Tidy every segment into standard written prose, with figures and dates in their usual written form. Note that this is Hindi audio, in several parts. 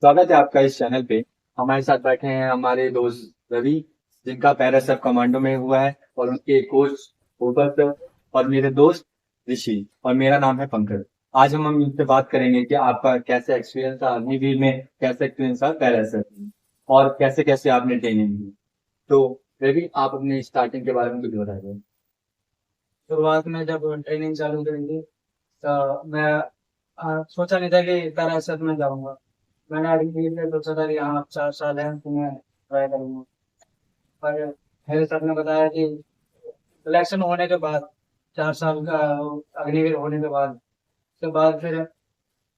स्वागत है आपका इस चैनल पे। हमारे साथ बैठे हैं हमारे दोस्त रवि, जिनका पैरा सब कमांडो में हुआ है, और उनके कोच भूपत, और मेरे दोस्त ऋषि, और मेरा नाम है पंकज। आज हम इनसे बात करेंगे कि आपका कैसा एक्सपीरियंस था अग्निवीर में, कैसा एक्सपीरियंस था पैरा सब में, और कैसे कैसे आपने ट्रेनिंग की। तो रवि, आप अपने स्टार्टिंग के बारे में कुछ बताइए। शुरुआत में जब ट्रेनिंग चालू करी थी तो मैं सोचा नहीं था कि पैराशूट में जाऊंगा। मैंने अभी से सोचा था कि हाँ 4 साल है तो मैं ट्राई करूंगा। पर मेरे सर ने बताया कि सिलेक्शन होने के बाद 4 साल का अग्निवीर होने के बाद उसके बाद फिर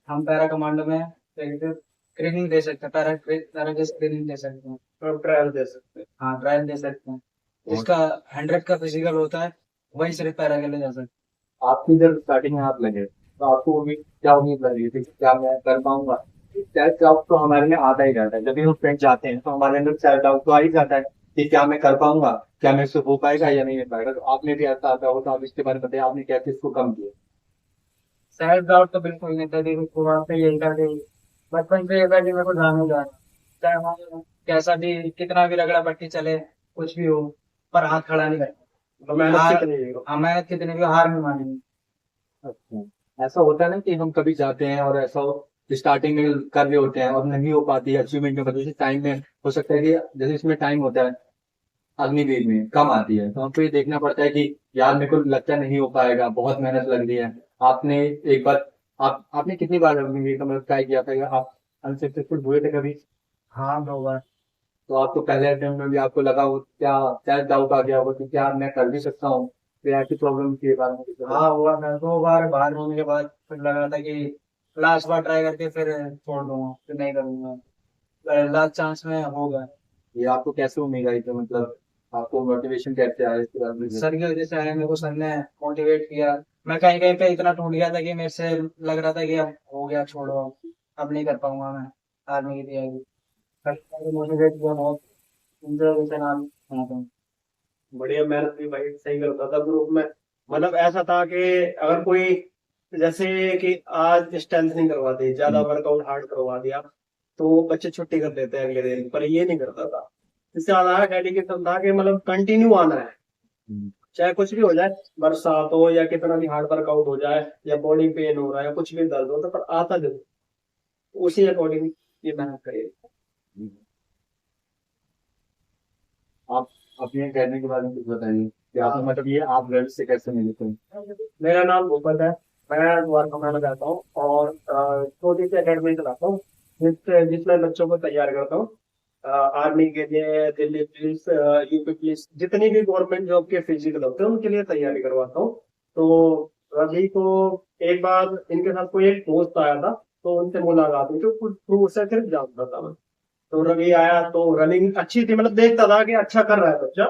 हम पैरा कमांडो में ट्रेनिंग दे सकते हैं। पैरा की ट्रेनिंग दे सकते हैं। और ट्रायल दे सकते हैं। हाँ, ट्रायल दे सकते हैं। और जिसका 100 का फिजिकल होता है वही सिर्फ पैरा के लिए जा सकते आपकी जब स्टार्टिंग में आप लगे तो आपको उम्मीद क्या उम्मीद लगी थी कि क्या मैं कर पाऊंगा? सेल्फ डाउट तो हमारे में आता ही रहता है। जब भी हम फ्रेंड जाते हैं तो हमारे अंदर सेल्फ डाउट तो आ ही जाता है कि क्या मैं कर पाऊंगा, क्या मेरे से हो पाएगा या नहीं हो पाएगा। तो आपने भी ऐसा आता हो तो आप इसके बारे में बताइए, आपने कैसे इसको कम किया? सेल्फ डाउट तो बिल्कुल नहीं था। देखो शुरुआत से यही था कि बचपन से ये था कि मेरे को जाना जाना, चाहे वहाँ कैसा भी कितना भी रगड़ा पट्टी चले, कुछ भी हो, पर हाथ खड़ा नहीं तो करना। मेहनत हार, कितनी है? हाँ, मेहनत कितनी भी हो, हार नहीं मानेंगे। अच्छा, ऐसा होता है ना कि हम कभी जाते हैं और ऐसा स्टार्टिंग में कर रहे होते हैं और नहीं हो पाती है अचीवमेंट में, वजह से टाइम में हो सकता है कि जैसे इसमें टाइम होता है अग्निवीर में कम आती है, तो हमको ये देखना पड़ता है कि यार मेरे को लगता नहीं हो पाएगा, बहुत मेहनत लग रही है। आपने एक बार आपने कितनी बार अग्निवीर का मतलब ट्राई किया था, या आप अनसक्सेसफुल हुए थे कभी? हाँ, 2 बार। तो आपको पहले अटेम्प्ट में भी आपको लगा हो, क्या सेल्फ डाउट आ गया होगा कि क्या मैं कर भी सकता हूँ? फिर ऐसी प्रॉब्लम के बारे में कुछ बताइए। हाँ, हुआ था 2 बार। बाहर होने के बाद फिर लगा था कि लास्ट बार ट्राई करके फिर छोड़ दूंगा, फिर नहीं करूंगा। लास्ट चांस में होगा। ये आपको कैसे उम्मीद आई थी, मतलब आपको मोटिवेशन कैसे आया इसके बारे में बताइए। सर की वजह से आया, मेरे को सर ने मोटिवेट किया। मैं कहीं कहीं पे इतना टूट गया था कि मेरे से लग रहा था कि अब हो गया, छोड़ो, अब नहीं कर पाऊंगा मैं आर्मी की तैयारी। सर ने मोटिवेट किया बहुत। उनकी वजह से नाम यहाँ पे। बढ़िया मेहनत भी भाई सही करता था ग्रुप में। मतलब ऐसा था कि अगर कोई जैसे कि आज स्ट्रेंथ करवा दी, ज्यादा हम्म, वर्कआउट हार्ड करवा दिया, तो बच्चे छुट्टी कर देते हैं अगले दिन, पर ये नहीं करता था। इससे ज्यादा डेडिकेशन था कि मतलब कंटिन्यू आना है, हम्म। चाहे कुछ भी हो जाए, बरसात हो या कितना भी हार्ड वर्कआउट हो जाए, या बॉडी पेन हो रहा है या कुछ भी दर्द होता, पर आता जरूर। उसी अकॉर्डिंग ये मेहनत करिए। आप अपने कहने के बारे में कुछ बताइए कि आप मतलब ये आप गर्ल से कैसे मिले थे? मेरा नाम भूपत है। मैं द्वारका में रहता हूँ और छोटी सी अकेडमी चलाता हूँ जिसमें बच्चों को तैयार करता हूँ आर्मी के लिए, दिल्ली पुलिस, यूपी पुलिस, जितनी भी गवर्नमेंट जॉब के फिजिकल होते हैं उनके लिए तैयारी करवाता हूँ। तो रवि को एक बार इनके साथ कोई एक दोस्त आया था, तो उनसे मुलाकात हुई, तो कुछ थ्रू से सिर्फ जानता था मैं। तो रवि आया तो रनिंग अच्छी थी, मतलब देखता था कि अच्छा कर रहा है बच्चा,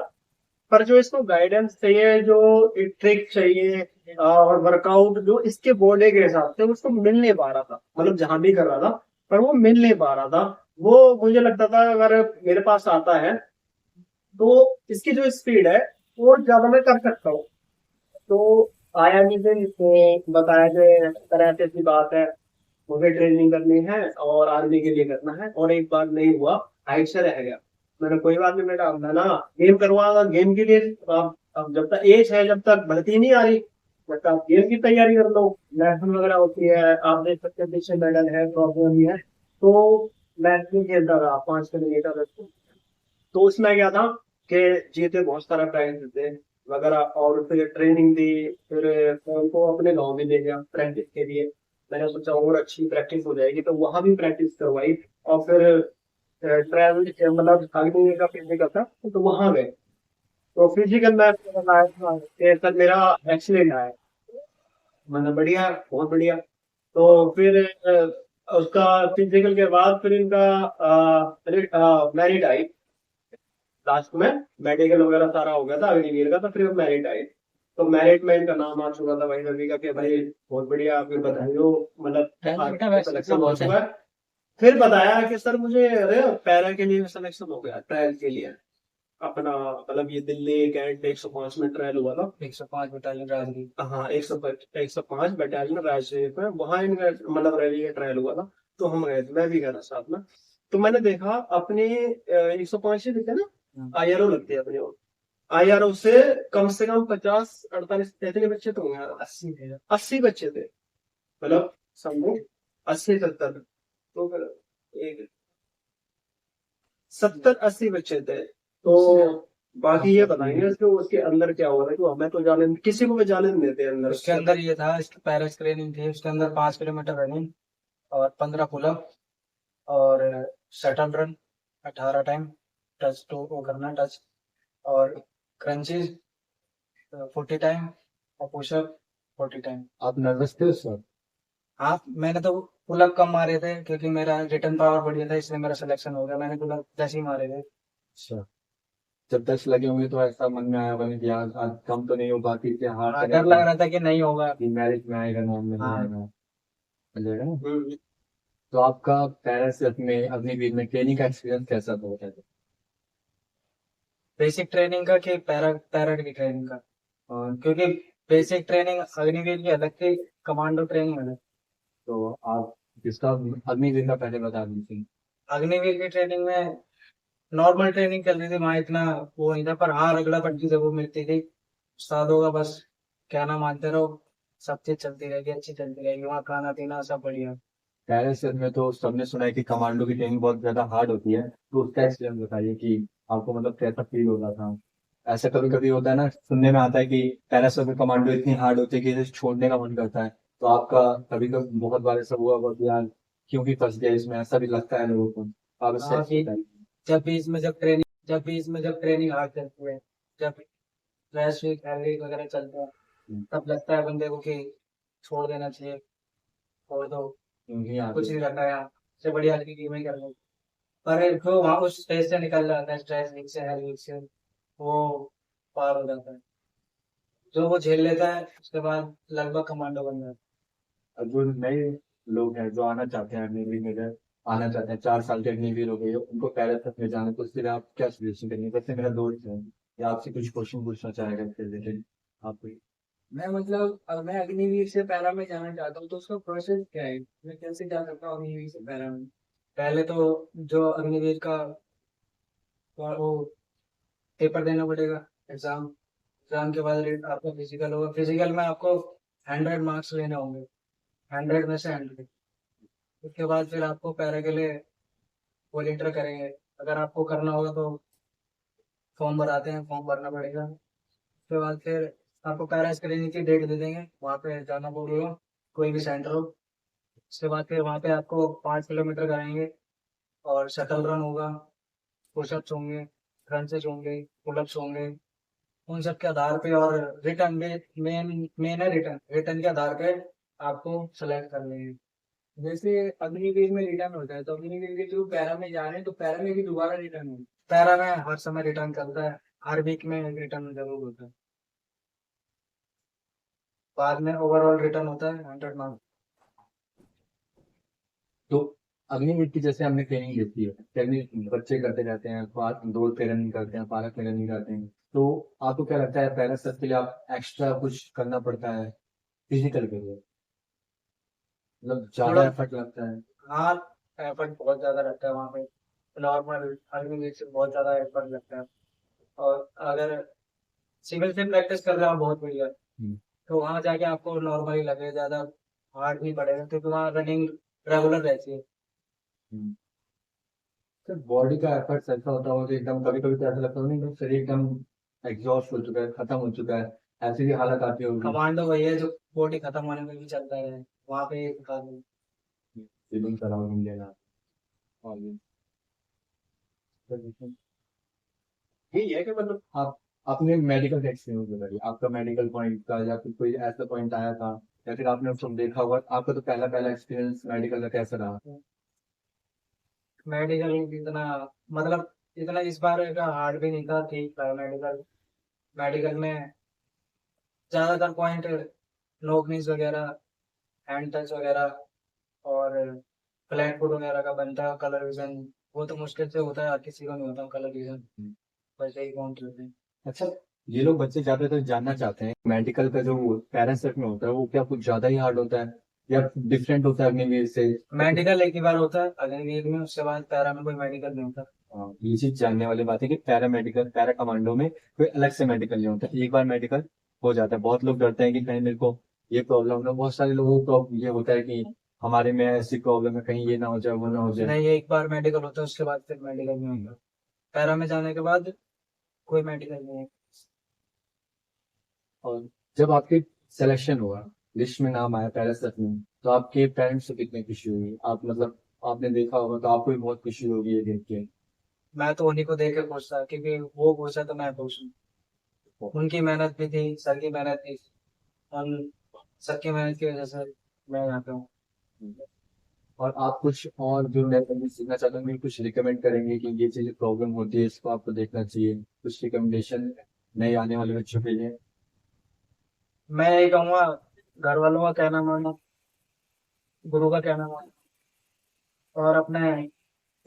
पर जो इसको गाइडेंस चाहिए, जो ट्रिक चाहिए और वर्कआउट जो इसके बॉडी के हिसाब से उसको मिल नहीं पा रहा था, मतलब जहां भी कर रहा था पर वो मिल नहीं पा रहा था। वो मुझे लगता था अगर मेरे पास आता है तो इसकी जो स्पीड है वो ज्यादा मैं कर सकता हूँ। तो आया नहीं थे, इसको बताया कि तरह से ऐसी बात है, मुझे ट्रेनिंग करनी है और आर्मी के लिए करना है, और एक बार नहीं हुआ, हाइट से रह गया। मैंने कोई बात नहीं बेटा, मैं ना गेम करवाऊंगा, गेम के लिए अब जब तक एज है, जब तक भर्ती नहीं आ रही, जब तक आप गेम की तैयारी कर लो, नेशनल वगैरह होती है, आप देख सकते हैं पीछे मेडल है, ट्रॉफी भी है। तो मैं नहीं खेलता था 5 किलोमीटर। तो उसमें क्या था कि जीते बहुत सारा प्राइज थे वगैरह, और फिर ट्रेनिंग दी। फिर मैं उनको अपने गांव भी ले गया प्रैक्टिस के लिए। मैंने सोचा और अच्छी प्रैक्टिस हो जाएगी, तो वहां भी प्रैक्टिस करवाई। और फिर ट्रैवल मतलब आगे का फिजिकल था, तो वहां गए। तो फिजिकल में आया था कि सर मेरा एक्सीलेंट आया। मतलब बढ़िया, बहुत बढ़िया। तो फिर उसका फिजिकल के बाद फिर इनका मेरिट आई। लास्ट में मेडिकल वगैरह सारा हो गया था अग्निवीर का, तो फिर मेरिट आई। तो मेरिट में इनका नाम आ चुका था भाई रवि का कि भाई बहुत बढ़िया, आपकी बधाई हो, मतलब बेटा आपका वैसे कितना सिलेक्शन हो बहुत है। चुका है। फिर बताया कि सर मुझे अरे पैरा के लिए सिलेक्शन हो गया, ट्रायल के लिए अपना, मतलब ये दिल्ली कैंट 105 में ट्रायल हुआ था। 105 बटालियन राजगीर। हाँ, 105 बटालियन राजशेख में, वहां इनका मतलब रैली का ट्रायल हुआ था। तो हम गए थे, मैं भी गया था साथ में। तो मैंने देखा अपने 105 लिखते हैं ना, IRO लगती है अपनी, IRO से कम 50 48 43 बच्चे तो होंगे, 80 बच्चे थे, मतलब समझो 80 70, तो फिर एक 70 80 बच्चे थे। तो बाकी ये बताएंगे इसके उसके अंदर क्या हुआ था, कि हमें तो जाने, किसी को भी जाने नहीं देते अंदर। उसके अंदर ये था, पैरा स्क्रीनिंग थी, उसके अंदर 5 किलोमीटर रनिंग और 15 पुलअप और shuttle run 18 time, touch to वो करना टच, और क्रंचेस 40 टाइम और पुशअप 40 टाइम। आप नर्वस थे उस वक्त? हाँ, मैंने तो पुलअप कम मारे थे क्योंकि मेरा रिटर्न पावर बढ़िया था, इसलिए मेरा सिलेक्शन हो गया। मैंने पुलअप 10 ही मारे थे। अच्छा, जब 10 लगे होंगे तो ऐसा मन में आया होगा नहीं कि यार आज कम तो नहीं हो पाती कि हार हाँ, डर लग रहा था कि नहीं होगा। कि मैरिज में आएगा, नाम में नहीं हाँ। आएगा, मिलेगा ना। तो आपका पैरासेट में अग्निवीर में ट्रेनिंग का एक्सपीरियंस कैसा था, बताइए। बेसिक ट्रेनिंग का कि पैरा पैरा की ट्रेनिंग का? क्योंकि बेसिक ट्रेनिंग अग्निवीर की अलग थी, कमांडो ट्रेनिंग अलग। तो आप किसका अग्निवीर का पहले बता दीजिए। अग्निवीर की ट्रेनिंग में नॉर्मल ट्रेनिंग चल रही थी वहाँ, इतना वो नहीं था, पर हाँ रगड़ा पट्टी जब वो मिलती थी उस्तादों का, बस कहना मानते रहो, सब चीज चलती रहेगी, अच्छी चलती रहेगी वहाँ, खाना पीना सब बढ़िया। पैरासेट में तो सबने सुना है कि कमांडो की ट्रेनिंग बहुत ज्यादा हार्ड होती है, तो उसका एक्सपीरियंस बताइए कि आपको मतलब कैसा फील होता था। ऐसा कभी कभी होता है ना, सुनने में आता है कि पैरासेट में कमांडो इतनी हार्ड होती है कि इसे छोड़ने का मन करता है। तो आपका कभी कभी बहुत बार ऐसा हुआ होगा कि यार क्यों भी फंस गया इसमें, ऐसा भी लगता है लोगों को। आप इससे हाँ कि बताइए। जब ट्रेनिंग हार्ड चलती है, जब फ्लैश वीक हैवी वगैरह चलते हैं, हम्म, तब लगता है बंदे को कि छोड़ देना चाहिए, छोड़ दो, नहीं कुछ आते। नहीं करना है यहाँ से, बढ़िया हल्की गेम ही कर लो। पर जो वहाँ उस स्टेज से निकल जाता है, स्ट्रेस वीक से हर वीक से, वो पार हो जाता है। जो वो झेल लेता है उसके बाद लगभग कमांडो बन जाता और जो नए लोग हैं जो आना चाहते हैं अग्निवीर में, अगर आना चाहते हैं 4 साल के अग्निवीर हो गए हो, उनको पैरासेट में जाना, तो उसके लिए आप क्या सजेशन करेंगे? जैसे मेरा दोस्त है या आपसे कुछ क्वेश्चन पूछना चाहेगा इसके रिलेटेड, आप कोई। है। मैं मतलब अब मैं अग्निवीर से पैरा में जाना चाहता हूँ, तो उसका प्रोसेस क्या है, मैं कैसे जा सकता हूँ अग्निवीर से पैरा में? पहले तो जो अग्निवीर का वो पेपर देना पड़ेगा, एग्जाम। एग्जाम के बाद आपका फिजिकल होगा, फिजिकल में आपको 100 मार्क्स लेने होंगे, 100 में से 100। उसके बाद फिर आपको पैरा के लिए वॉलेंटियर करेंगे, अगर आपको करना होगा तो फॉर्म भराते हैं, फॉर्म भरना पड़ेगा। उसके बाद फिर आपको पैरा स्क्रीनिंग की डेट दे देंगे, वहाँ पे जाना पड़ेगा, कोई भी सेंटर हो। उसके बाद फिर वहाँ पे आपको 5 किलोमीटर कराएंगे और शटल रन होगा, पुशअप्स होंगे, क्रंचेस होंगे, पुलअप्स होंगे। उन सब के आधार पे और रिटर्न में, मेन मेन है रिटर्न, रिटर्न के आधार पे आपको सेलेक्ट कर लेंगे। जैसे अग्निवीर में रिटर्न होता है, तो अग्निवीर के थ्रू पैरा में जा रहे हैं, तो पैरा में भी दोबारा रिटर्न होगा। पैरा में हर समय रिटर्न चलता है, हर वीक में रिटर्न जरूर होता है। बाद में ओवरऑल रिटर्न होता है 100 मार्क्स। तो अग्निवीर की जैसे हमने ट्रेनिंग लेती है, ट्रेनिंग बच्चे करते रहते हैं, दौड़ पे रनिंग करते हैं, पार्क में रनिंग करते हैं, तो आपको क्या लगता है पैरासेट के लिए आप एक्स्ट्रा कुछ करना पड़ता है फिजिकल के लिए, मतलब ज्यादा थोड़ा एफर्ट लगता है? हाँ, एफर्ट बहुत ज्यादा लगता है वहाँ पे, नॉर्मल अग्निवीर से बहुत ज्यादा एफर्ट लगता है। और अगर सिंगल से प्रैक्टिस कर रहे हो बहुत बढ़िया, हम्म, तो वहां जाके आपको नॉर्मली लगे, ज्यादा हार्ड नहीं पड़ेगा क्योंकि वहाँ रनिंग रेगुलर रहती है। हम्म। तो बॉडी का एफर्ट ऐसा होता हो तो एकदम कभी कभी तो ऐसा लगता हो नहीं एकदम शरीर एकदम एग्जॉस्ट हो चुका है, खत्म हो चुका है, ऐसी भी हालत आती होगी। कमांडो वही है जो बॉडी खत्म होने में भी चलता है, वहां पे एक काम फीलिंग सराउंडिंग लेना और भी। यही है कि मतलब आप अपने मेडिकल एक्सपीरियंस बताइए, आपका मेडिकल पॉइंट का या फिर कोई ऐसा पॉइंट आया था, या फिर आपने उसको देखा होगा, आपका तो पहला पहला एक्सपीरियंस मेडिकल का कैसा रहा? मेडिकल इतना, मतलब इतना इस बार का हार्ड भी नहीं था, ठीक था मेडिकल। मेडिकल में ज्यादातर पॉइंट नोकनीस वगैरह, हैंड टच वगैरह और फ्लैट फुट वगैरह का बनता है। कलर विजन वो तो मुश्किल से होता है, हर किसी को नहीं होता कलर विजन, वैसे ही काउंट होते हैं। अच्छा, ये लोग बच्चे ज्यादातर जानना चाहते हैं मेडिकल का जो पैरासेट में होता है वो क्या कुछ ज्यादा ही हार्ड होता है, या डिफरेंट होता है अग्निवीर से? मेडिकल एक ही बार होता है अग्निवीर में, उसके बाद पैरा में कोई मेडिकल नहीं होता। हाँ, ये चीज जानने वाली बात है कि पैरा मेडिकल, पैरा कमांडो में कोई अलग से मेडिकल नहीं होता, एक बार मेडिकल हो जाता है। बहुत लोग डरते हैं कि कहीं मेरे को ये प्रॉब्लम है, बहुत सारे लोगों को ये होता है कि हमारे में ऐसी प्रॉब्लम है, कहीं ये ना हो जाए, वो ना हो जाए। नहीं, ये एक बार मेडिकल होता है, उसके बाद फिर मेडिकल नहीं होता। पैरा में जाने के बाद कोई मेडिकल नहीं है। और जब आपके सिलेक्शन हुआ, लिस्ट में नाम आया पैरासेट में, तो आपके पेरेंट्स को कितनी खुशी हुई? आप मतलब आपने देखा होगा तो आपको भी बहुत खुशी होगी ये देख के। मैं तो उन्हीं को देख के खुश था, क्योंकि वो खुश है तो मैं खुश हूँ। उनकी मेहनत भी थी, सर की मेहनत थी, और सबकी मेहनत की वजह से मैं यहाँ पे हूँ। और आप कुछ और जो नए तकनीक सीखना चाहते हैं कुछ रिकमेंड करेंगे कि ये चीज प्रॉब्लम होती है, इसको आपको देखना चाहिए, कुछ रिकमेंडेशन नए आने वाले बच्चों के लिए? मैं यही कहूँगा, घर वालों का कहना मानो, गुरु का कहना मानो, और अपने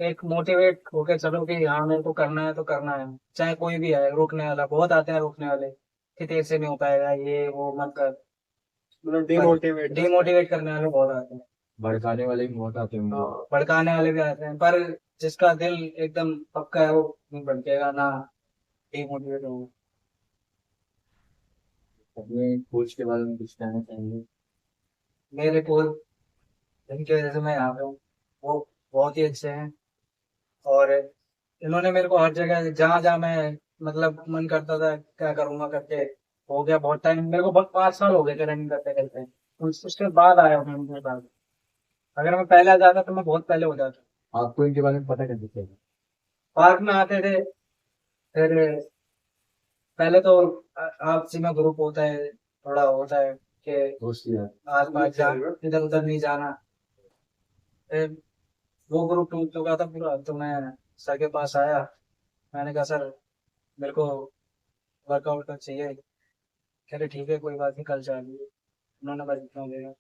एक मोटिवेट होके चलो कि हाँ मेरे को करना है तो करना है। चाहे कोई भी है रोकने वाला, बहुत आते हैं रोकने वाले कि तेरे से नहीं हो पाएगा, ये वो मत कर। मतलब पर डिमोटिवेट डिमोटिवेट करने वाले बहुत आते हैं, भड़काने वाले भी बहुत आते होंगे। भड़काने वाले भी आते हैं, पर जिसका दिल एकदम पक्का है वो नहीं भड़केगा ना डिमोटिवेट होगा। अपने कोच के बारे में कुछ कहना चाहेंगे? मेरे कोच, जिनकी वजह से मैं यहाँ पे हूँ, वो बहुत ही अच्छे हैं। और इन्होंने मेरे को हर जगह, जहाँ जहाँ मैं मतलब मन करता था क्या करूंगा करके, हो गया बहुत टाइम, मेरे को बहुत 5 साल हो गए थे रनिंग करते करते। उसके बाद आया हूँ मैं उनके बाद। अगर मैं पहले आ जाता तो मैं बहुत पहले हो जाता। आपको इनके बारे में पता कैसे चला? पार्क में आते थे, फिर पहले तो आपसी में ग्रुप होता है, थोड़ा होता है कि दोस्त यार। आस पास जा, इधर उधर नहीं जाना। फिर वो ग्रुप टूट चुका था पूरा, तो मैं सर के पास आया। मैंने कहा सर मेरे को वर्कआउट तो चाहिए। कह रहे ठीक है कोई बात नहीं, कल चाहिए। उन्होंने बस इतना दिया।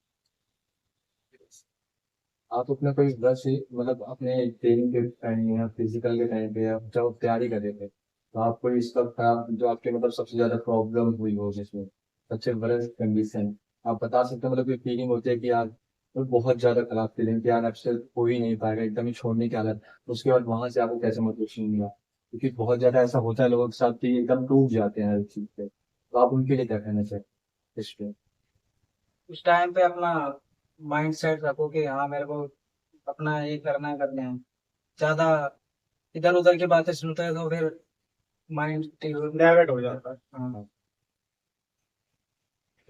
आप अपना कोई वर्ष मतलब अपने ट्रेनिंग के टाइम या फिजिकल के टाइम पे या जब तैयारी कर रहे थे, तो आपको इस वक्त खराब जो आपके मतलब सबसे ज्यादा प्रॉब्लम हुई हो, जिसमें सबसे बड़ा कंडीशन आप बता सकते हैं? मतलब कोई फीलिंग होती है कि यार वो बहुत ज्यादा खराब फीलिंग कि यार आपसे हो ही नहीं पाएगा, एकदम ही छोड़ने की हालत, उसके बाद वहां से आपको कैसे मोटिवेशन मिला? क्योंकि बहुत ज्यादा ऐसा होता है लोगों के साथ कि एकदम टूट जाते हैं हर चीज पे, तो आप उनके लिए क्या कहना चाहते हैं इस पे? उस टाइम पे अपना माइंड सेट रखो कि हाँ मेरे को अपना ये करना है, करना है। ज्यादा इधर उधर की बातें सुनते हैं तो फिर माइंड। डाइवर्ट हो जाता है। हाँ।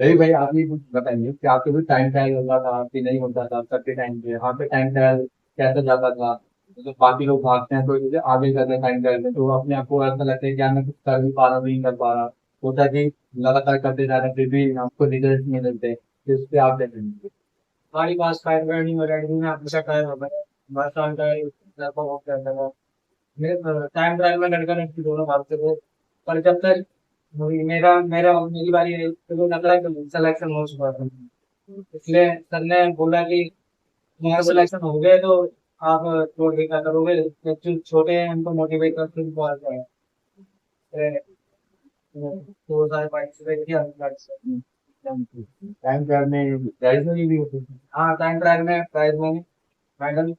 रवि भाई, आप ये कुछ बताइए कि आपके भी टाइम ट्रायल होता था कि नहीं होता था सबके टाइम पे? आपके टाइम ट्रायल कैसा जाता था? तो बाकी लोग भागते हैं तो जैसे आगे करते हैं टाइम ट्रायल में, तो अपने आप को ऐसा लगता है कि यार मैं कुछ कर भी पा रहा हूँ, नहीं कर पा रहा। होता है कि लगातार करते जा रहे हैं फिर भी आपको रिजल्ट नहीं मिलते, तो इस पे आप कैसे? हमारी पास फायर ब्रांडिंग और रेडमी में हमेशा टायर हो गए, बस टायर लगभग हो गया था। मेरे टाइम ट्रायल में लड़का लड़की दोनों भागते थे, पर जब तक मेरा मेरा मेरी बारी आई तो लग रहा है कि सिलेक्शन हो चुका था। इसलिए सर ने बोला कि तुम्हारा सिलेक्शन हो गया तो आप छोड़ के क्या करोगे, जो छोटे हैं उनको मोटिवेट करते हैं बहुत है। तो सारे पार्टिसिपेट किया। टाइम ट्रायल में प्राइज मनी भी होती है? हाँ, टाइम ट्रायल में प्राइज मनी, मेडल,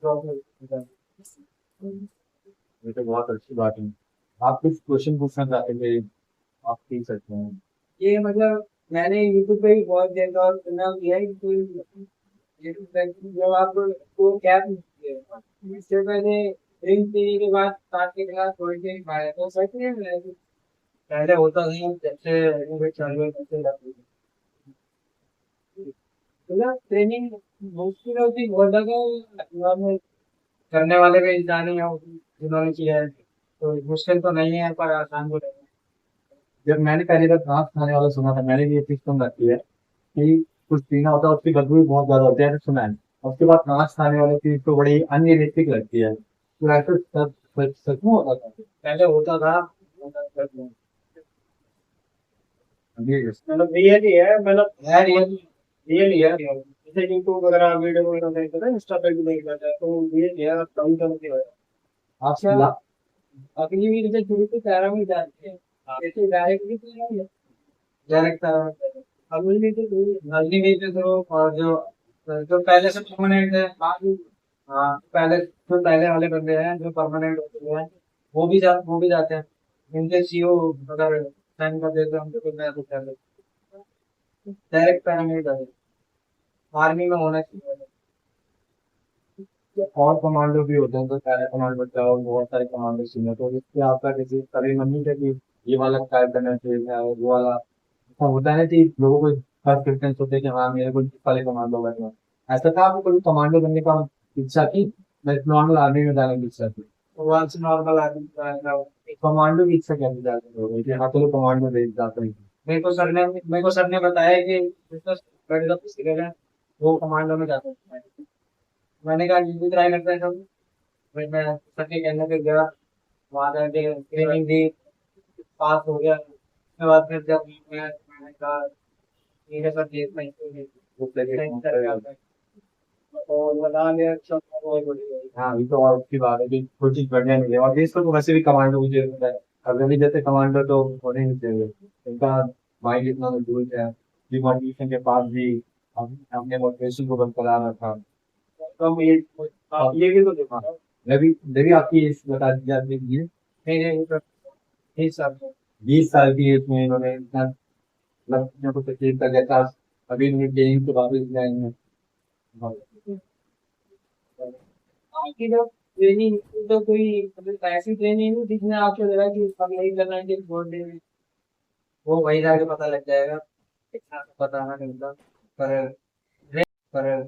ट्रॉफी। ये तो बहुत अच्छी बात है। आप कुछ क्वेश्चन पूछना चाहते थे, आप पूछ सकते हैं। ये मतलब मैंने यूट्यूब पे भी बहुत देखा और सुना भी है कि कोई यूट्यूब पे जब आप को कैप मिलती है, इससे पहले ड्रिंक पीने के बाद साथ के ग्लास थोड़ी देर खाया तो सच में पहले होता नहीं, जब से वो चालू है तब से लगती है। मतलब ट्रेनिंग मुश्किल होती बहुत ज्यादा, में करने वाले भी इंसान ही हो जिन्होंने किया है, तो मुश्किल तो नहीं है पर आसान तो नहीं है। जब मैंने पहली बार घास खाने वाला सुना था, मैंने भी ये चीज सुन रखी है कि कुछ पीना होता है उसकी बदबू भी बहुत ज्यादा होती है, ऐसा सुना है। और उसके बाद घास खाने वाली चीज तो बड़ी अनरियलिस्टिक लगती है, तो ऐसा सच में होता था? पहले होता था। ये मतलब रियल ही है, मतलब है रियल। रियल ही है। जैसे यूट्यूब वगैरह वीडियो वगैरह देखते हैं, इंस्टा पे भी देख लेते हैं, तो रियल ही है, आप कम करके हो। आप अच्छा, अगली वीक से शुरू से पैरा में जाते हैं, ऐसे डायरेक्टली डायरेक्ट पैरा में। अग्निवीर तो और जो जो पहले से परमानेंट है, हाँ पहले जो पहले वाले बंदे हैं जो परमानेंट होते हैं वो भी जाते हैं। इनके सीओ अगर साइन कर देते हैं उनको तो मैं कुछ डायरेक्ट पैरामिलिट्री आर्मी में होना चाहिए। और कमांडो भी होते हैं, तो पैरा कमांडो का और बहुत सारे कमांडो सीनियर, तो इससे आपका किसी कभी मन नहीं था कि ये वाला ट्राई करना चाहिए था, वो वाला ऐसा होता है ना कि लोगों को फर्स्ट प्रेफरेंस होते हैं कि हाँ मेरे को इस वाले कमांडो बनना है। ऐसा था आपको कभी कमांडो बनने का इच्छा थी? मैं नॉर्मल आर्मी में जाने की इच्छा थी। वंस नॉर्मल आर्मी कमांडो की इच्छा कैसे जाती हो कि हाँ चलो कमांडो दे जाते हैं? मेरे को सर ने बताया कि वो कमांडो में जाते हैं। मैंने कहा ये भी ट्राई करते हैं सब। फिर मैं सर के कहने पे गया, वहां जाके ट्रेनिंग दी, पास हो गया। उसके बाद फिर जब मैंने कहा ठीक है सर देख मैं वो लगे ट्रेनिंग करके आता है और बता लिया सब बहुत बढ़िया। हाँ ये तो और उसकी बात है कि कोई चीज बढ़िया नहीं है, और देश को तो वैसे भी कमांडो की जरूरत है। अगर भी जैसे कमांडो तो होने नहीं चाहिए, इनका माइंड इतना मजबूत है कि मोटिवेशन के पास भी हमने मोटिवेशन को बरकरार रखा। तो ये भी तो देखो। हाँ, मैं भी आपकी एज बता दीजिए, आपने की मेरे ही सब 20 साल की एज में इन्होंने इतना मतलब अपने को तकलीफ कर दिया था, अभी इन्होंने ट्रेनिंग के वापस जाएंगे। बाकी तो ट्रेनिंग तो कोई मतलब ऐसी ट्रेनिंग नहीं जिसमें आपको लगा कि अब नहीं करना है कि छोड़ देंगे। वो वही जाके पता लग जाएगा, इतना तो पता ना चलता। पर पर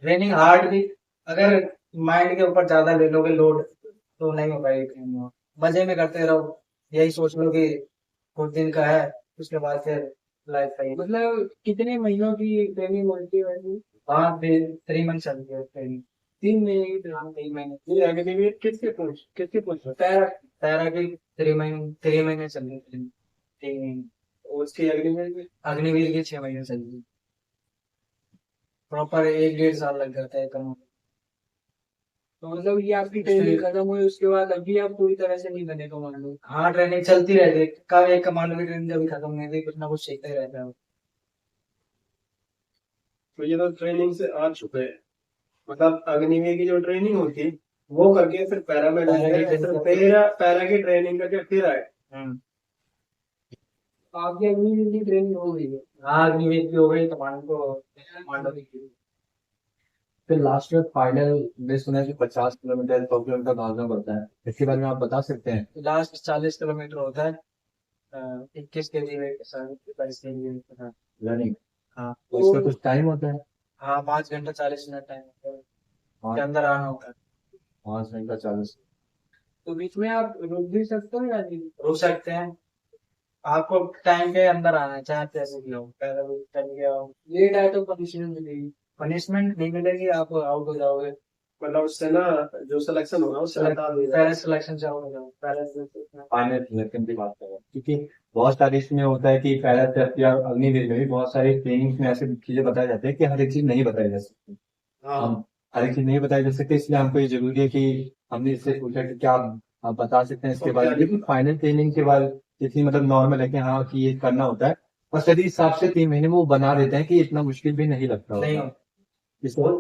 ट्रेनिंग हार्ड भी, अगर माइंड के ऊपर ज्यादा ले लोगे लोड तो नहीं हो पाएगी ट्रेनिंग। मजे में करते रहो, यही सोच लो कि कुछ दिन का है, उसके बाद फिर लाइफ सही। मतलब कितने महीनों की ट्रेनिंग होती है वैसे? हाँ 3 मंथ चलती है ट्रेनिंग। 3 महीने की ट्रेनिंग, 3 महीने ये अग्निवीर किसके पूछ तैरा तैरा की 3 महीने चल रही है ट्रेनिंग। 3 महीने उसकी अग्निवीर में अग्निवीर की 6 महीने चल रही है। प्रॉपर 1 1.5 साल लग जाता है करने में। तो मतलब ये आपकी ट्रेनिंग खत्म हुई उसके बाद अभी आप पूरी तरह से नहीं बने कमांडो? हाँ ट्रेनिंग चलती रहती है, कब एक कमांडो की ट्रेनिंग कभी खत्म नहीं होती, कुछ ना कुछ सीखते ही रहता है। तो ये तो ट्रेनिंग से आ चुके हैं, मतलब अग्निवीर की जो ट्रेनिंग होती है वो करके फिर पैरा में पैरा की फिर ट्रेनिंग पैरा की ट्रेनिंग करके फिर आए। हम्म। आपकी अग्निवीर की ट्रेनिंग हो गई है? हाँ अग्निवीर की हो गई, कमांडो की। फिर लास्ट में फाइनल में सुना है कि 50 किलोमीटर 100 किलोमीटर भागना पड़ता है, इसके बारे में आप बता सकते हैं? लास्ट 40 किलोमीटर होता है, 21 kg वेट के साथ 22 kg वेट के साथ। रनिंग? हाँ तो इसका कुछ टाइम होता है? हाँ 5 घंटा 40 मिनट टाइम होता है, के पाँच अंदर आना होता है। 5 घंटा 40। तो बीच में आप रुक भी सकते हो या नहीं? रुक सकते हैं, आपको टाइम के अंदर आना है चाहे जैसे भी हो, पहले भी चल गया हो। लेट आए तो पनिशमेंट मिलेगी? पनिशमेंट नहीं मिलेगी, आप आउट हो जाओगे। मतलब उससे ना जो सिलेक्शन होगा उससे हटा दिया जाएगा। पहले सिलेक्शन से आउट हो जाओगे, पहले से। फाइनल सिलेक्शन की बात करें, क्योंकि बहुत सारी इसमें होता है कि पैरा थेरेपी और अग्निवीर में भी बहुत सारी ट्रेनिंग में ऐसी चीजें बताई जाती है कि हर एक चीज नहीं बताई जा सकती। हाँ हम हर एक चीज नहीं बताई जा सकती, इसलिए हमको ये जरूरी है कि हमने इससे पूछा कि क्या आप बता सकते हैं इसके और बारे क्या में, लेकिन फाइनल ट्रेनिंग के बाद इतनी मतलब नॉर्मल है कि हाँ कि ये करना होता है, और सही हिसाब से 3 महीने में वो बना देते हैं कि इतना मुश्किल भी नहीं लगता नहीं, होगा। इसको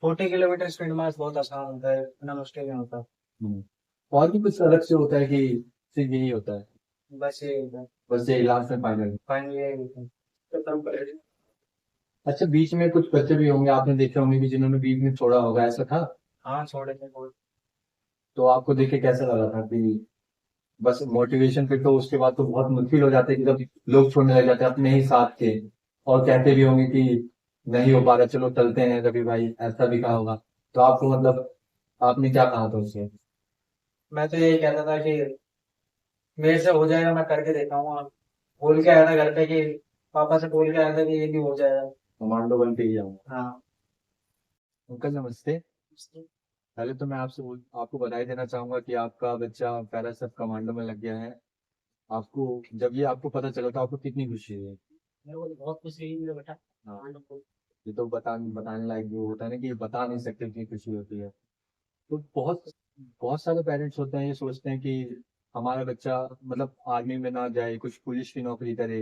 40 किलोमीटर स्पीड मार्च बहुत आसान होता है, इतना मुश्किल नहीं होता। हम्म, और भी कुछ अलग से होता है कि सिर्फ यही होता है? बस ये होता है, बस ये लास्ट में फाइनल। फाइनल ये होता है। खत्म करेंगे। अच्छा, बीच में कुछ बच्चे भी होंगे आपने देखे होंगे कि जिन्होंने बीच में छोड़ा होगा, ऐसा था? हाँ छोड़े थे बहुत। तो आपको देख के कैसा लगा था कि बस मोटिवेशन पे, तो उसके बाद तो बहुत मुश्किल हो जाता है कि जब लोग छोड़ने लग जाते हैं अपने ही साथ के, और कहते भी होंगे कि नहीं हो पा रहा चलो चलते हैं, रवि भाई ऐसा भी कहा होगा, तो आपको मतलब आपने क्या कहा था उससे? मैं तो यही कहता था कि मेरे से हो जाएगा, मैं करके देखा बोल के आया था घर पे कि पापा से बोल के आया था कि ये भी हो जाएगा। कमांडो बन के ही जाऊंगा। हाँ। अंकल नमस्ते। पहले तो मैं आपको बधाई देना चाहूंगा कि आपका बच्चा पैरा सब कमांडो में लग गया है। आपको जब ये आपको पता चला था आपको कितनी खुशी हुई? मेरे को तो बहुत खुशी हुई मेरे बेटा। हाँ, ये तो बताने लायक जो होता है ना कि बता नहीं सकते इतनी खुशी होती है। तो बहुत बहुत सारे पेरेंट्स होते हैं ये सोचते हैं कि हमारा बच्चा मतलब आर्मी में ना जाए, कुछ पुलिस की नौकरी करे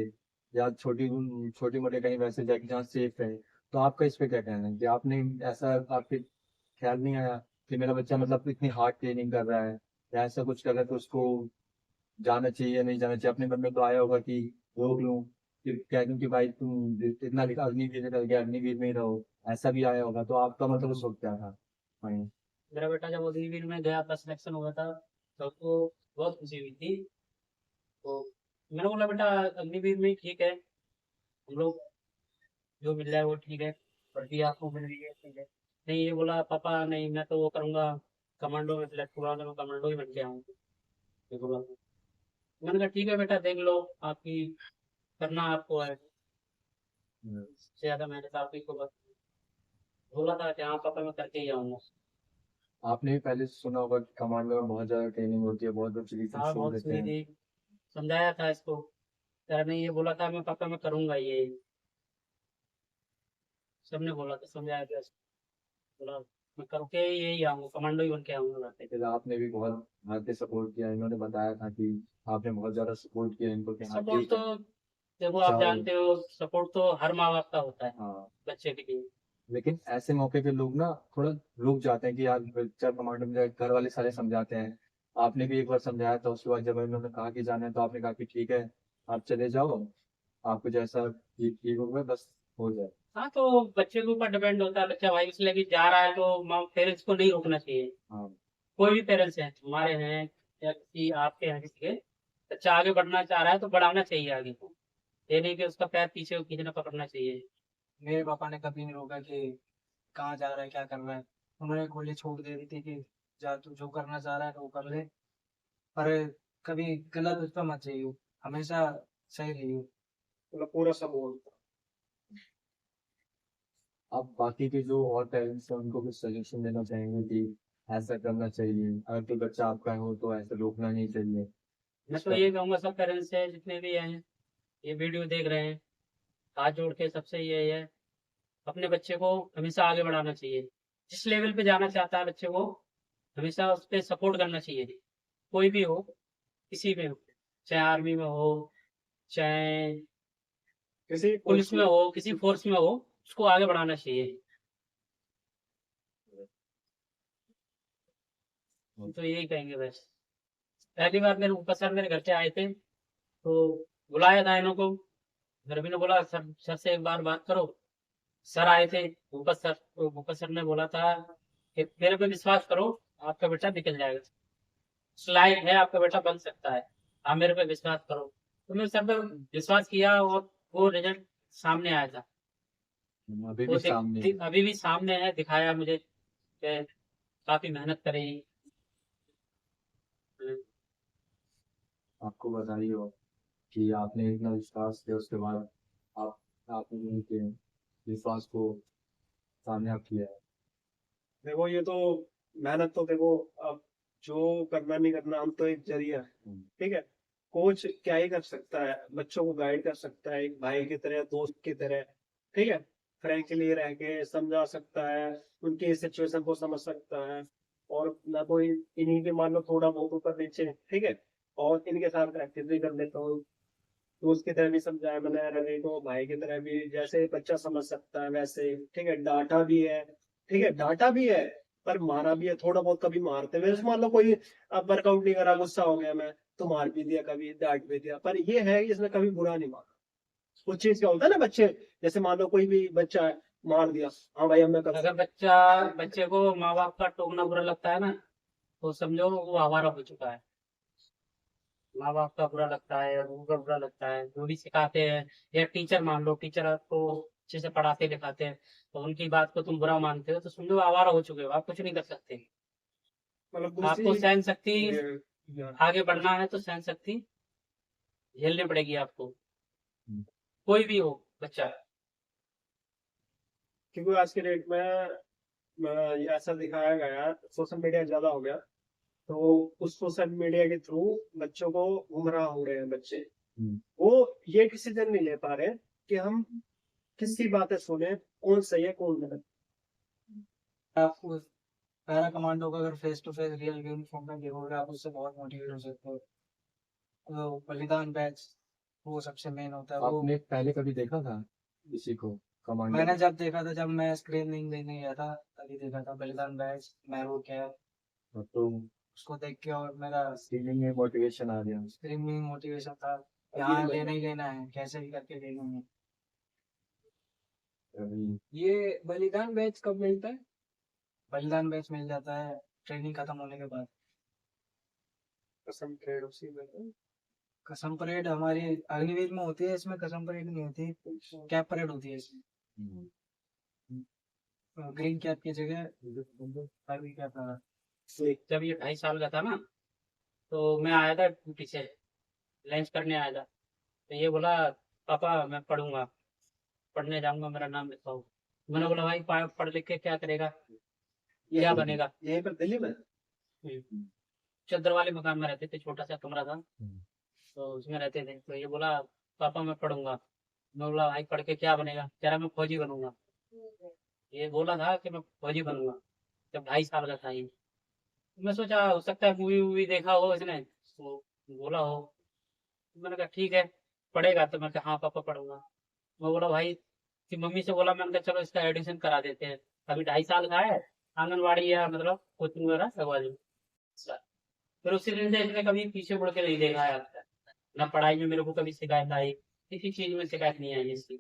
या छोटी छोटी मोटे कहीं वैसे जाके जहाँ सेफ है। तो आपका इस पे क्या कहना है कि आपने ऐसा आपके ख्याल नहीं आया कि मेरा बच्चा मतलब इतनी हार्ड ट्रेनिंग कर रहा है या ऐसा कुछ कर रहा है तो उसको जाना चाहिए या नहीं जाना चाहिए? अपने मन में तो आया होगा कि रोक लूं, कि कह दूं कि भाई तुम इतना अग्निवीर निकल गया, अग्निवीर में ही रहो, ऐसा भी आया होगा? तो आपका मतलब उस वक्त क्या था? वहीं। मेरा बेटा जब अग्निवीर में गया था, सिलेक्शन हुआ था, तो उसको बहुत खुशी हुई थी। तो मैंने बोला बेटा अग्निवीर में ठीक है, हम लोग जो मिल जाए वो ठीक है, वर्दी आपको मिल रही है ठीक है। नहीं ये बोला पापा नहीं मैं तो वो करूंगा, कमांडो में सिलेक्ट हुआ तो मैं कमांडो ही बन के आऊंगा। ये बोला। मैंने कहा ठीक है बेटा देख लो, आपकी करना आपको है, इससे ज्यादा मेहनत आपकी को बस। बोला था कि हाँ पापा मैं करके ही आऊंगा। आपने भी पहले सुना होगा कि कमांडो में बहुत ज्यादा ट्रेनिंग होती है, बहुत अच्छी तरीके से हाँ छोड़ बहुत देते सुनी हैं। थी, समझाया था इसको, यार नहीं ये बोला था मैं पापा मैं करूंगा ये, सबने बोला था समझाया था इसको। बोला मैं करके यही आऊंगा, कमांडो ही बन के आऊंगा घर पे। फिर आपने भी बहुत हाथ पे सपोर्ट किया, इन्होंने बताया था कि आपने बहुत ज्यादा सपोर्ट किया इनको कि हाँ सपोर्ट ठीक तो है देखो आप जाओ। जानते हो, सपोर्ट तो हर माँ बाप का होता है हाँ, बच्चे के लिए। लेकिन ऐसे मौके पे लोग ना थोड़ा रुक जाते हैं कि यार बच्चा कमांडो में जाए, घर वाले सारे समझाते हैं। आपने भी एक बार समझाया था, उसके बाद जब इन्होंने कहा कि जाना है तो आपने कहा कि ठीक है आप चले जाओ, आपको जैसा ठीक ठीक होगा बस हो जाए। हाँ तो बच्चे के ऊपर डिपेंड होता है, बच्चा भाई इसलिए भी जा रहा है तो माँ पेरेंट्स को नहीं रोकना चाहिए। हाँ, कोई भी पेरेंट्स हैं हमारे हैं या किसी आपके हैं किसी के, बच्चा आगे बढ़ना चाह रहा है तो बढ़ाना चाहिए आगे को, ये नहीं कि उसका पैर पीछे खींचना पकड़ना चाहिए। मेरे पापा ने कभी नहीं रोका कि कहाँ जा रहा है क्या कर रहा है, उन्होंने गोली छोड़ दे दी थी कि जा तू जो करना चाह रहा है तो वो कर ले, पर कभी गलत उस पर मत जाइयो, हमेशा सही रहियो। मतलब पूरा सपोर्ट। आप बाकी के जो और पेरेंट्स हैं उनको कुछ सजेशन देना चाहेंगे कि ऐसा करना चाहिए, अगर कोई बच्चा आपका हो तो ऐसा रोकना नहीं चाहिए मैं तो इसका? ये कहूंगा सब पेरेंट्स हैं जितने भी हैं ये वीडियो देख रहे हैं, हाथ जोड़ के सबसे ये है, अपने बच्चे को हमेशा आगे बढ़ाना चाहिए, जिस लेवल पे जाना चाहता है बच्चे को हमेशा उस पर सपोर्ट करना चाहिए। कोई भी हो, किसी में हो, चाहे आर्मी में हो, चाहे किसी पुलिस पोस्ट में में। हो, किसी फोर्स में हो, उसको आगे बढ़ाना चाहिए। हम तो यही कहेंगे बस। पहली बार मेरे ऊपर सर मेरे घर पे आए थे तो बुलाया था इन्हों को, घर भी ने बोला सर सर से एक बार बात करो। सर आए थे ऊपर सर, तो ऊपर सर ने बोला था कि मेरे पे विश्वास करो, आपका बेटा निकल जाएगा, लायक है आपका बेटा बन सकता है, आप मेरे पे विश्वास करो। तो मैंने सर पे विश्वास किया और वो रिजल्ट सामने आया था। अभी वो भी सामने है। अभी भी सामने है, दिखाया मुझे कि काफी मेहनत करी। आपको बधाई हो कि आपने इतना विश्वास किया, उसके बाद आप आपने उनके विश्वास को कामयाब किया है। देखो ये तो मेहनत तो देखो, अब जो करना नहीं करना हम तो एक जरिया है। हम्म। ठीक है। कोच क्या ही कर सकता है, बच्चों को गाइड कर सकता है एक भाई की तरह, दोस्त की तरह। ठीक है। फ्रैंकली रह के समझा सकता है, उनकी सिचुएशन को समझ सकता है। और ना कोई इन्हीं के मान लो थोड़ा बहुत ऊपर नीचे, ठीक है, और इनके साथ प्रैक्टिस भी कर लेता हूँ। दोस्त की तरह भी समझाया मैंने रवि को, भाई की तरह भी, जैसे बच्चा समझ सकता है वैसे। ठीक है, डांटा भी है। ठीक है, डांटा भी है, पर मारा भी है थोड़ा बहुत, कभी मारते हुए, जैसे मान लो कोई अब वर्कआउट नहीं करा, गुस्सा हो गया मैं, तो मार भी दिया, कभी डांट भी दिया, पर ये है कि इसने कभी बुरा नहीं मारा। कुछ चीज क्या होता है ना बच्चे, जैसे मान लो कोई भी बच्चा है, मार दिया, हाँ भाई अब मैं कर। अगर बच्चे को माँ बाप का टोकना बुरा लगता है ना, तो समझो वो आवारा हो चुका है। माँ बाप का बुरा लगता है, गुरु का बुरा लगता है, जो भी सिखाते हैं, या टीचर मान लो, टीचर आपको अच्छे से पढ़ाते लिखाते हैं तो उनकी बात को तुम बुरा मानते हो तो समझो आवारा हो चुके हो, आप कुछ नहीं कर सकते। मतलब आपको दूसरी सहन शक्ति, ये- आगे बढ़ना है तो सहन शक्ति झेलनी पड़ेगी आपको, हम्म। कोई भी हो बच्चा। क्योंकि आज के डेट में ऐसा दिखाया गया, सोशल मीडिया ज्यादा हो गया, तो उस सोशल मीडिया के थ्रू बच्चों को गुमराह हो रहे हैं बच्चे। हम्म। वो ये डिसीजन नहीं ले पा रहे कि हम किसकी बातें सुने, कौन सही है कौन गलत। आप पैरा कमांडो का अगर face to face real uniform में देखोगे आप उससे बहुत मोटिवेट हो सकते हो। तो बलिदान बैच वो सबसे मेन होता है वो। आपने पहले कभी देखा था किसी को कमांडो? मैंने जब देखा था, जब मैं स्क्रीनिंग देने गया था, तभी देखा था बलिदान बैच, महबूब कैप, तो उसको देख के और मेरा स्क्रीनिंग में मोटिवेशन आ गया। स्क्रीनिंग मोटिवेशन था, यहाँ लेना ही लेना है, कैसे भी करके लेना है। अभी ये बलिदान बैच कब मिलता है? बलिदान बैच मिल जाता है ट्रेनिंग खत्म होने के बाद। कसम ट्रेड उसी में है। कसम परेड हमारी अग्निवीर में होती है, इसमें कसम परेड नहीं होती, कैप परेड होती है इसमें। ग्रीन कैप की जगह अभी कैप लगा। जब ये 2.5 साल का था ना, तो मैं आया था ड्यूटी से, लंच करने आया था। तो ये बोला पापा मैं पढ़ूंगा, पढ़ने जाऊंगा, मेरा नाम लिखवाओ। मैंने बोला भाई पढ़ लिख के क्या करेगा, क्या बनेगा? यहीं पर दिल्ली में। चद्दर वाले मकान में रहते थे, छोटा सा कमरा था, तो उसमें रहते थे। तो ये बोला पापा मैं पढ़ूंगा। मैं बोला भाई पढ़ के क्या बनेगा? कह रहा मैं फौजी बनूंगा। ये बोला था कि मैं फौजी बनूंगा जब 2.5 साल का था ये। मैं सोचा हो सकता है मूवी वूवी देखा हो इसने, तो बोला हो। मैंने कहा ठीक है, पढ़ेगा? तो मैं कहा हाँ पापा पढ़ूंगा। मैं बोला भाई कि मम्मी से बोला, मैंने कहा चलो इसका एडमिशन करा देते हैं, अभी 2.5 साल का है, आंगनवाड़ी या मतलब कोचिंग वगैरह लगवा दी। फिर उसी दिन से इसने कभी पीछे मुड़ के नहीं देखा है अब तक। ना पढ़ाई में मेरे को कभी शिकायत आई, किसी चीज में शिकायत नहीं आई इसकी।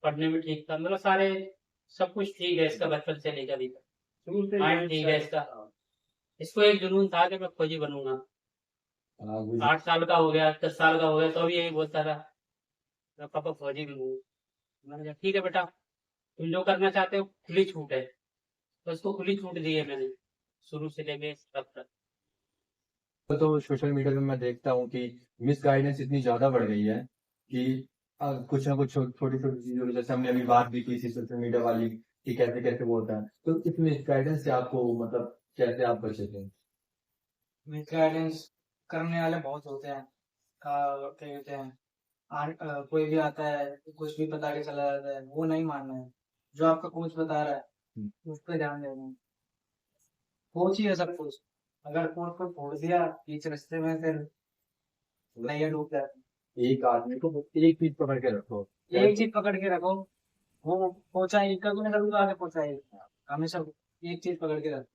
पढ़ने में ठीक था, मतलब सारे सब कुछ ठीक है इसका, बचपन से लेकर अभी तक शुरू से माइंड ठीक है इसका। इसको एक जुनून था कि मैं फौजी बनूंगा। 8 साल का हो गया, 10 साल का हो गया, तो भी यही बोलता था मैं पापा फौजी बनूंगा। मैंने कहा ठीक है बेटा, तुम जो करना चाहते हो खुली छूट है। तो इसको खुली छूट दी है मैंने, शुरू से लेके अब तक। तो सोशल मीडिया पे मैं देखता हूँ कि मिस गाइडेंस इतनी ज्यादा बढ़ गई है कि कुछ ना कुछ छोटी छोटी चीजों की, जैसे हमने अभी बात भी की थी सोशल मीडिया वाली, कि कैसे कैसे वो होता है। तो इस मिस गाइडेंस से आपको मतलब कैसे आप बचे थे? गाइडेंस करने वाले बहुत होते हैं, क्या कहते हैं, कोई भी आता है कुछ भी बता के चला जाता है, वो नहीं मानना है। जो आपका कोच बता रहा है उस पर ध्यान देना है। कोच ही है सब कुछ, अगर कोच को छोड़ दिया बीच रास्ते में, फिर नैया डूब जाती एक आदमी को एक चीज पकड़ के रखो। है। एक चीज पकड़ के रखो, वो पहुंचाएगी, कभी ना कभी तो आगे पहुंचाएगी। हमेशा एक चीज पकड़ के रखो,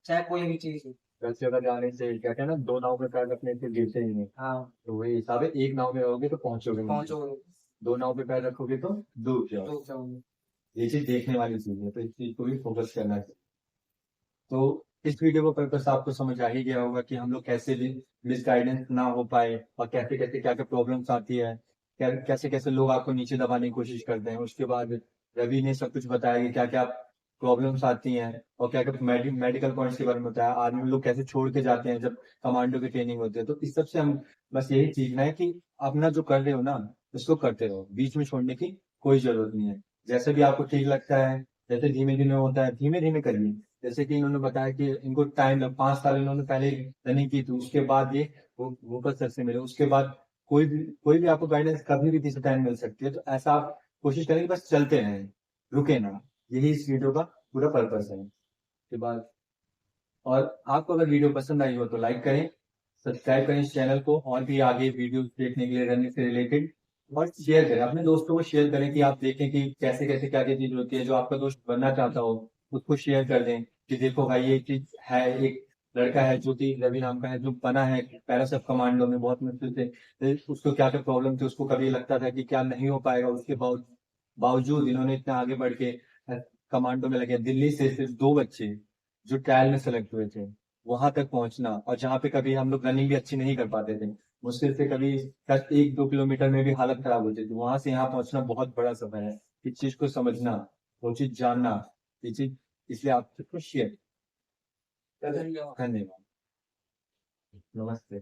चाहे कोई भी चीज हो। वैसे अगर जाने से क्या कहते हैं ना, दो नाव में पैर रखने से गिरते ही नहीं। हाँ, तो वही हिसाब है, एक नाव में रहोगे तो पहुंचोगे मंजिल। पहुंचोगे, दो नाव पे पैर रखोगे तो डूब जाओ। डूब जाओगे। ये चीज देखने वाली चीज है, तो इस चीज को भी फोकस करना चाहिए। तो इस वीडियो को पर्पस आपको समझ आ ही गया होगा कि हम लोग कैसे भी मिसगाइडेंस ना हो पाए, और कैसे कैसे क्या क्या प्रॉब्लम्स आती है, कैसे कैसे लोग आपको नीचे दबाने की कोशिश करते हैं। उसके बाद रवि ने सब कुछ बताया कि क्या क्या प्रॉब्लम्स आती हैं, और क्या क्या मेडिकल पॉइंट्स के बारे में बताया, आर्मी लोग कैसे छोड़ के जाते हैं जब कमांडो की ट्रेनिंग होती है। तो इस सब से हम बस यही सीखना है कि अपना जो कर रहे हो ना, उसको करते रहो, बीच में छोड़ने की कोई जरूरत नहीं है। जैसे भी आपको ठीक लगता है, जैसे धीमे धीमे होता है धीमे धीमे करिए। जैसे कि इन्होंने बताया कि इनको टाइम लग 5 साल इन्होंने पहले रनिंग की थी, उसके बाद ये वोकल सर से मिले, उसके बाद कोई भी आपको गाइडेंस कभी भी किसी टाइम मिल सकती है। तो ऐसा आप कोशिश करें कि बस चलते रहें, रुके ना। यही इस वीडियो का पूरा पर्पस है। के बाद और आपको अगर वीडियो पसंद आई हो तो लाइक करें, सब्सक्राइब करें इस चैनल को, और भी आगे वीडियो देखने के लिए रनिंग से रिलेटेड, और शेयर करें अपने दोस्तों को, शेयर करें कि आप देखें कि कैसे कैसे क्या क्या चीज होती है। जो आपका दोस्त बनना चाहता हो उसको शेयर कर दें कि देखो भाई ये चीज है। एक लड़का है जो कि रवि नाम का है, जो बना है पैरासफ कमांडो में बहुत मुश्किल से। तो उसको क्या क्या प्रॉब्लम थी, उसको कभी लगता था कि क्या नहीं हो पाएगा, उसके बावजूद इन्होंने इतना आगे बढ़ के कमांडो में लगे। दिल्ली से सिर्फ 2 बच्चे जो ट्रायल में सेलेक्ट हुए थे, वहां तक पहुंचना, और जहाँ पे कभी हम लोग रनिंग भी अच्छी नहीं कर पाते थे, मुश्किल से कभी 1-2 किलोमीटर में भी हालत खराब होती थी, वहां से यहाँ पहुंचना बहुत बड़ा सफर है। इस चीज को समझना, वो चीज जानना, ये चीज, इसलिए आप सबको शेयर। धन्यवाद, नमस्ते।